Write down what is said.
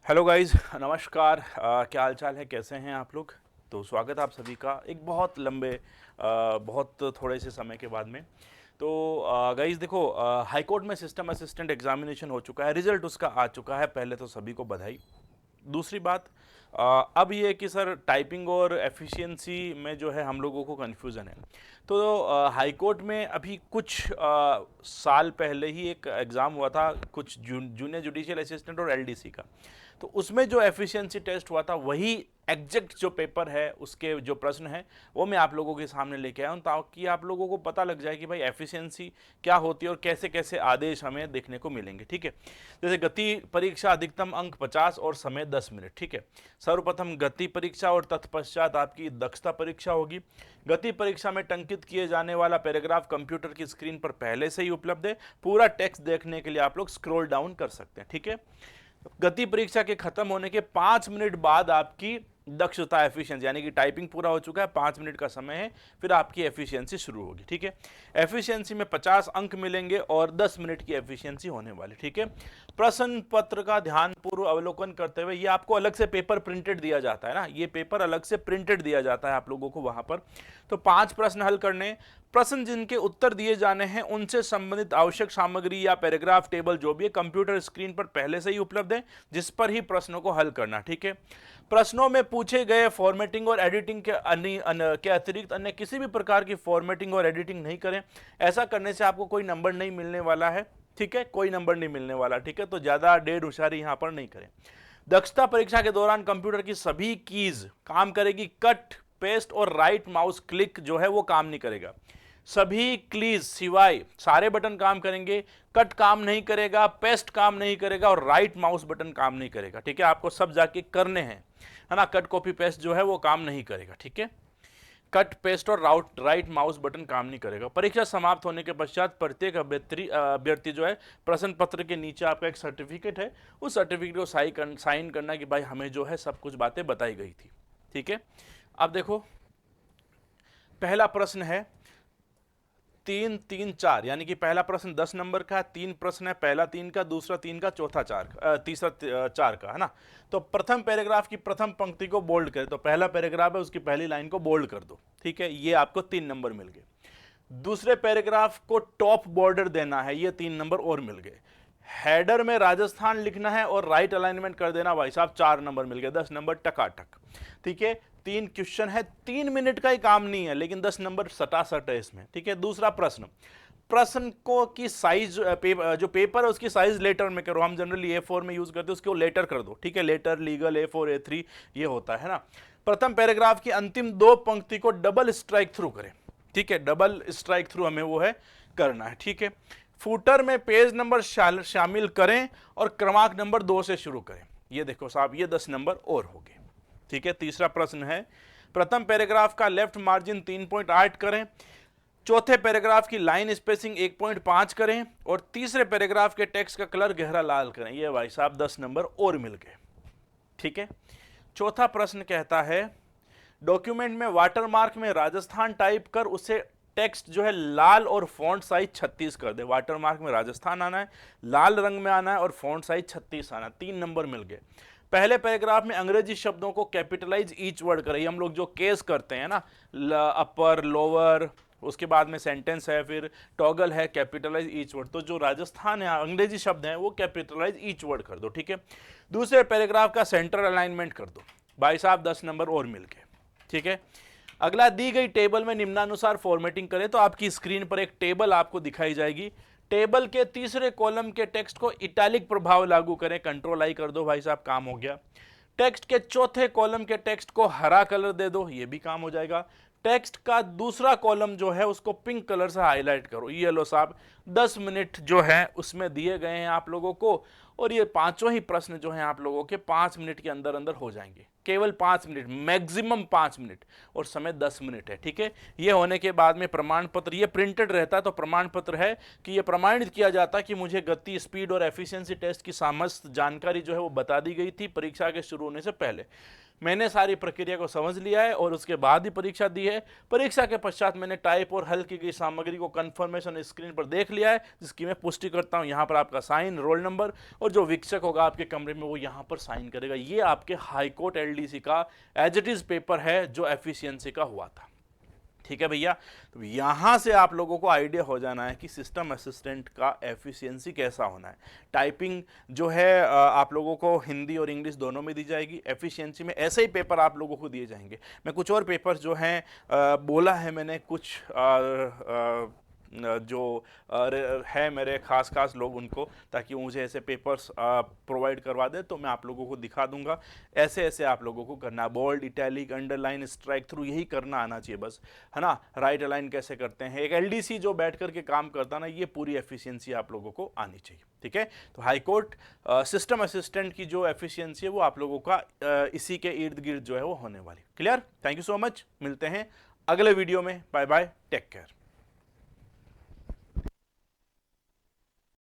Hello guys, नमस्कार। क्या हाल चाल है, कैसे हैं आप लोग। तो स्वागत है आप सभी का एक बहुत लंबे बहुत थोड़े से समय के बाद में। तो गाइस देखो, हाई कोर्ट में सिस्टम असिस्टेंट एग्जामिनेशन हो चुका है, रिजल्ट उसका आ चुका है। पहले तो सभी को बधाई। दूसरी बात, अब ये है कि सर टाइपिंग और एफिशिएंसी में जो है हम लोगों को कन्फ्यूज़न है। तो हाई कोर्ट में अभी कुछ साल पहले ही एक एग्ज़ाम हुआ था, कुछ जूनियर जुडिशियल असिस्टेंट और एलडीसी का। तो उसमें जो एफिशिएंसी टेस्ट हुआ था वही एग्जैक्ट जो पेपर है उसके जो प्रश्न है वो मैं आप लोगों के सामने लेके आया हूँ, ताकि आप लोगों को पता लग जाए कि भाई एफिशिएंसी क्या होती है और कैसे कैसे आदेश हमें देखने को मिलेंगे। ठीक है, जैसे गति परीक्षा अधिकतम अंक 50 और समय 10 मिनट। ठीक है, सर्वप्रथम गति परीक्षा और तत्पश्चात आपकी दक्षता परीक्षा होगी। गति परीक्षा में टंकित किए जाने वाला पैराग्राफ कंप्यूटर की स्क्रीन पर पहले से ही उपलब्ध है। पूरा टेक्स्ट देखने के लिए आप लोग स्क्रॉल डाउन कर सकते हैं। ठीक है, गति परीक्षा के खत्म होने के 5 मिनट बाद आपकी दक्षता एफिशिएंसी, यानी कि टाइपिंग पूरा हो चुका है, 5 मिनट का समय है, फिर आपकी एफिशिएंसी शुरू होगी। ठीक है, एफिशिएंसी में 50 अंक मिलेंगे और 10 मिनट की एफिशिएंसी होने वाली। ठीक है, प्रश्न पत्र का ध्यानपूर्वक अवलोकन करते हुए, ये आपको अलग से पेपर प्रिंटेड दिया जाता है ना, ये पेपर अलग से प्रिंटेड दिया जाता है आप लोगों को वहां पर। तो 5 प्रश्न हल करने, प्रश्न जिनके उत्तर दिए जाने हैं उनसे संबंधित आवश्यक सामग्री या पैराग्राफ टेबल जो भी है कंप्यूटर स्क्रीन पर पहले से ही उपलब्ध है, जिस पर ही प्रश्नों को हल करना। ठीक है, प्रश्नों में पूछे गए फॉर्मेटिंग और एडिटिंग के अतिरिक्त अन्य किसी भी प्रकार की फॉर्मेटिंग और एडिटिंग नहीं करें। ऐसा करने से आपको कोई नंबर नहीं मिलने वाला है। ठीक है, कोई नंबर नहीं मिलने वाला। ठीक है, तो ज्यादा डेढ़ होशियारी यहां पर नहीं करें। दक्षता परीक्षा के दौरान कंप्यूटर की सभी कीज काम करेगी, कट पेस्ट और राइट माउस क्लिक जो है वो काम नहीं करेगा। सभी क्लीज सिवाय सारे बटन काम करेंगे, कट काम नहीं करेगा, पेस्ट काम नहीं करेगा और राइट माउस बटन काम नहीं करेगा। ठीक है, आपको सब जाके करने हैं, है ना। कट कॉपी पेस्ट जो है वो काम नहीं करेगा। ठीक है, कट पेस्ट और राइट माउस बटन काम नहीं करेगा। परीक्षा समाप्त होने के पश्चात प्रत्येक अभ्यर्थी जो है प्रश्न पत्र के नीचे आपका एक सर्टिफिकेट है, उस सर्टिफिकेट को साइन करना कि भाई हमें जो है सब कुछ बातें बताई गई थी। ठीक है, अब देखो पहला प्रश्न है 3-3-4, यानी कि पहला प्रश्न 10 नंबर का, 3 प्रश्न है, पहला 3 का, दूसरा 3 का, चौथा 4 का, तीसरा 4 का, है ना। तो प्रथम पैराग्राफ की प्रथम पंक्ति को बोल्ड करें, तो पहला पैराग्राफ है उसकी पहली लाइन को बोल्ड कर दो। ठीक है, ये आपको 3 नंबर मिल गए। दूसरे पैराग्राफ को टॉप बॉर्डर देना है, ये 3 नंबर और मिल गए। हेडर में राजस्थान लिखना है और राइट अलाइनमेंट कर देना, भाई साहब 4 नंबर मिल गए, 10 नंबर टकाटक। ठीक है, 3 क्वेश्चन है, 3 मिनट का ही काम नहीं है, लेकिन 10 नंबर सटासट है इसमें। ठीक है, दूसरा प्रश्न, प्रश्न को की साइज जो पेपर है उसकी साइज लेटर में करो। हम जनरली A4 में यूज करते हैं, उसको लेटर कर दो। ठीक है, लेटर लीगल A4 A3 ये होता है ना। प्रथम पैराग्राफ की अंतिम 2 पंक्ति को डबल स्ट्राइक थ्रू करें। ठीक है, डबल स्ट्राइक थ्रू हमें वो है करना है। ठीक है, फुटर में पेज नंबर शामिल करें और क्रमांक नंबर 2 से शुरू करें। ये देखो साहब, ये 10 नंबर और हो गए। ठीक है, तीसरा प्रश्न है प्रथम पैराग्राफ का लेफ्ट मार्जिन 3.8 करें, चौथे पैराग्राफ की लाइन स्पेसिंग 1.5 करें और तीसरे पैराग्राफ के टेक्स्ट का कलर गहरा लाल करें। ये भाई साहब 10 नंबर और मिल गए। ठीक है, चौथा प्रश्न कहता है डॉक्यूमेंट में वाटरमार्क में राजस्थान टाइप कर उसे टेक्स्ट जो है लाल और फॉन्ट साइज 36 कर दे। वाटरमार्क में राजस्थान आना है, लाल रंग में आना है और फॉन्ट साइज 36 आना है। 3 नंबर मिल गए। पहले पैराग्राफ में अंग्रेजी शब्दों को कैपिटलाइज ईच वर्ड करें, हम लोग जो केस करते हैं ना, अपर लोअर, उसके बाद में सेंटेंस है, फिर टॉगल है, कैपिटलाइज ईच वर्ड। तो जो राजस्थान है अंग्रेजी शब्द हैं वो कैपिटलाइज ईच वर्ड कर दो। ठीक है, दूसरे पैराग्राफ का सेंटर अलाइनमेंट कर दो। भाई साहब 10 नंबर और मिल गए। ठीक है, अगला दी गई टेबल में निम्नानुसार फॉर्मेटिंग करें, तो आपकी स्क्रीन पर एक टेबल आपको दिखाई जाएगी। टेबल के तीसरे कॉलम के टेक्स्ट को इटैलिक प्रभाव लागू करें, कंट्रोल आई कर दो, भाई साहब काम हो गया। टेक्स्ट के चौथे कॉलम के टेक्स्ट को हरा कलर दे दो, ये भी काम हो जाएगा। टेक्स्ट का दूसरा कॉलम जो है उसको पिंक कलर से हाईलाइट करो। ये लो साहब 10 मिनट जो है उसमें दिए गए हैं आप लोगों को, और ये पांचों ही प्रश्न जो हैं आप लोगों के 5 मिनट के अंदर अंदर हो जाएंगे। केवल 5 मिनट, मैक्सिमम 5 मिनट, और समय 10 मिनट है। ठीक है, ये होने के बाद में प्रमाण पत्र, ये प्रिंटेड रहता है तो प्रमाण पत्र है कि ये प्रमाणित किया जाता है कि मुझे गति, स्पीड और एफिशिएंसी टेस्ट की समस्त जानकारी जो है वो बता दी गई थी परीक्षा के शुरू होने से पहले। मैंने सारी प्रक्रिया को समझ लिया है और उसके बाद ही परीक्षा दी है। परीक्षा के पश्चात मैंने टाइप और हल की गई सामग्री को कन्फर्मेशन स्क्रीन पर देख लिया है, जिसकी मैं पुष्टि करता हूँ। यहाँ पर आपका साइन, रोल नंबर और जो वीक्षक होगा आपके कमरे में वो यहाँ पर साइन करेगा। ये आपके हाईकोर्ट एलडीसी का एज इट इज़ पेपर है जो एफिशिएंसी का हुआ था। ठीक है भैया, तो यहां से आप लोगों को आइडिया हो जाना है कि सिस्टम असिस्टेंट का एफिशिएंसी कैसा होना है। टाइपिंग जो है आप लोगों को हिंदी और इंग्लिश दोनों में दी जाएगी। एफिशिएंसी में ऐसे ही पेपर आप लोगों को दिए जाएंगे। मैं कुछ और पेपर जो हैं बोला है मैंने, कुछ जो है मेरे खास लोग उनको, ताकि मुझे ऐसे पेपर्स प्रोवाइड करवा दे तो मैं आप लोगों को दिखा दूंगा। ऐसे ऐसे आप लोगों को करना, bold, italic, underline, strike through, यही करना आना चाहिए बस, है ना। राइट अलाइन कैसे करते हैं, एक एलडीसी जो बैठ करके काम करता ना, ये पूरी एफिशिएंसी आप लोगों को आनी चाहिए। ठीक है, तो हाईकोर्ट सिस्टम असिस्टेंट की जो एफिशिएंसी है वो आप लोगों का इसी के इर्द गिर्द जो है वो होने वाली। Clear? Thank you so much, मिलते हैं अगले वीडियो में। Bye bye, take care.